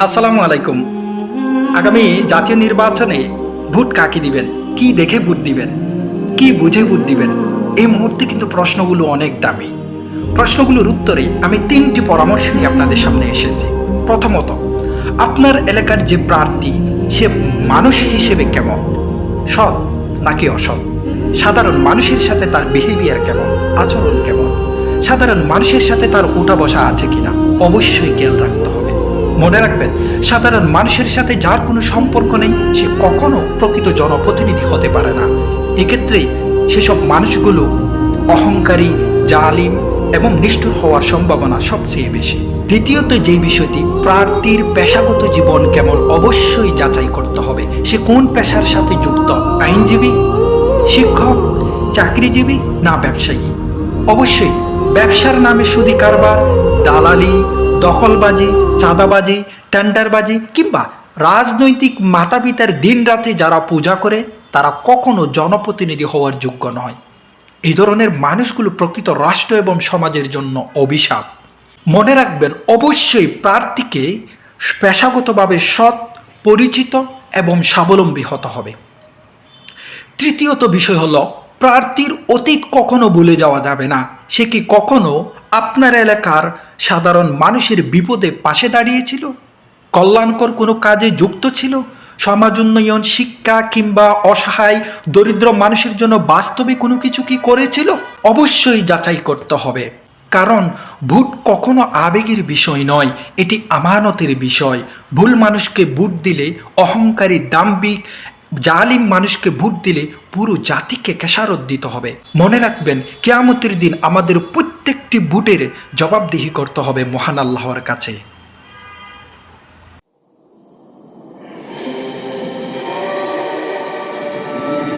আসসালামু আলাইকুম। আগামী জাতীয় নির্বাচনে ভোট কাকে দিবেন, কি দেখে ভোট দিবেন, কি বুঝে ভোট দিবেন, এই মুহূর্তে কিন্তু প্রশ্নগুলো অনেক দামি। প্রশ্নগুলোর উত্তরে আমি 3টি পরামর্শ নিয়ে আপনাদের সামনে এসেছি। প্রথমত, আপনার এলাকার যে প্রার্থী সে মানুষ হিসেবে কেমন, সৎ নাকি অসৎ, সাধারণ মানুষের সাথে তার বিহেভিয়ার কেমন, আচরণ কেমন, সাধারণ মানুষের সাথে তার উঠা বসা আছে কিনা, অবশ্যই খেয়াল রাখতে হবে। মনে রাখবেন, সাধারণ মানুষের সাথে যার কোনো সম্পর্ক নেই সে কখনো প্রকৃত জনপ্রতিনিধি হতে পারে না। এক্ষেত্রে সেসব মানুষগুলো অহংকারী, জালিম এবং নিষ্ঠুর হওয়ার সম্ভাবনা সবচেয়ে বেশি। দ্বিতীয়ত, যে বিষয়টি, প্রার্থীর পেশাগত জীবন কেমন অবশ্যই যাচাই করতে হবে। সে কোন পেশার সাথে যুক্ত, আইনজীবী, শিক্ষক, চাকরিজীবী না ব্যবসায়ী। অবশ্যই ব্যবসার নামে সুদি কারবার, দালালি, দখলবাজি, চাঁদাবাজি, টেন্ডারবাজি কিংবা রাজনৈতিক মাতাপিতার দিন রাতে যারা পূজা করে তারা কখনো জনপ্রতিনিধি হওয়ার যোগ্য নয়। এই ধরনের মানুষগুলো প্রকৃত রাষ্ট্র এবং সমাজের জন্য অভিশাপ। মনে রাখবেন, অবশ্যই প্রার্থীকে পেশাগতভাবে সৎ, পরিচিত এবং স্বাবলম্বী হতে হবে। তৃতীয়ত বিষয় হলো, প্রার্থীর অতীত কখনো ভুলে যাওয়া যাবে না। সে কি কখনো আপনার এলাকার সাধারণ মানুষের বিপদে পাশে দাঁড়িয়েছিল, কল্যাণকর কোনো কাজে যুক্ত ছিল, সমাজ উন্নয়ন, শিক্ষা কিংবা অসহায় দরিদ্র মানুষের জন্য বাস্তবে কোনো কিছু কি করেছিল? অবশ্যই যাচাই করতে হবে, কারণ ভোট কখনো আবেগের বিষয় নয়, এটি আমানতের বিষয়। ভুল মানুষকে ভোট দিলে, অহংকারী, দাম্ভিক, জালিম মানুষকে ভোট দিলে পুরো জাতিকে খেসারত দিতে হবে। মনে রাখবেন, কিয়ামতের দিন আমাদের প্রত্যেকটি ভোটের জবাবদিহি করতে হবে মহান আল্লাহর কাছে।